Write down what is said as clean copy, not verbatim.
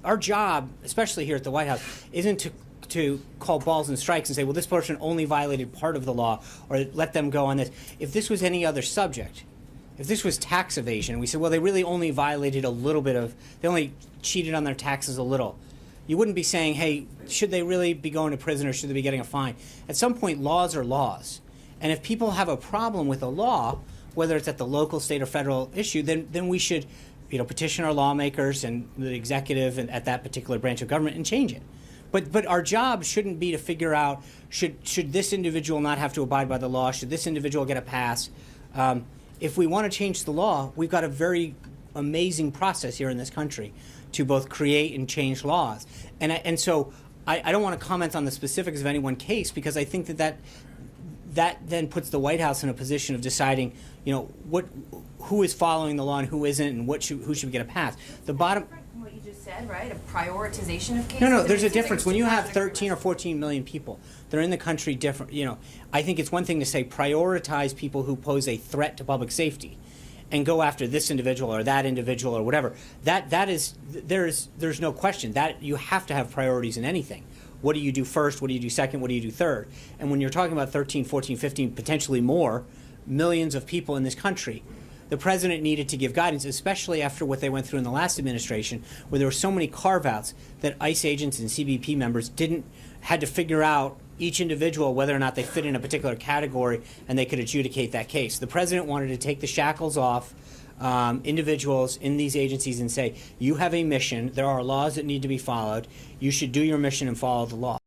our job, especially here at the White House, isn't to call balls and strikes and say, well, this person only violated part of the law, or let them go on this. If this was any other subject, if this was tax evasion, we said, well, they really only violated a little bit of, they only cheated on their taxes a little. You wouldn't be saying, hey, should they really be going to prison or should they be getting a fine? At some point, laws are laws. And if people have a problem with a law, whether it's at the local, state, or federal issue, then we should, petition our lawmakers and the executive and at that particular branch of government and change it. But our job shouldn't be to figure out, should this individual not have to abide by the law? Should this individual get a pass? If we want to change the law, we've got a very amazing process here in this country to both create and change laws. And so I don't want to comment on the specifics of any one case, because I think that then puts the White House in a position of deciding, who is following the law and who isn't, and who should get a pass. The bottom. What you just said, right? A prioritization of cases. No, there's a difference. When you have 13 or 14 million people that are in the country, I think it's one thing to say prioritize people who pose a threat to public safety, and go after this individual or that individual or whatever. There's no question that you have to have priorities in anything. What do you do first? What do you do second? What do you do third? And when you're talking about 13, 14, 15, potentially more millions of people in this country, the president needed to give guidance, especially after what they went through in the last administration, where there were so many carve-outs that ICE agents and CBP members had to figure out each individual whether or not they fit in a particular category, and they could adjudicate that case. The president wanted to take the shackles off individuals in these agencies and say, you have a mission, there are laws that need to be followed, you should do your mission and follow the law.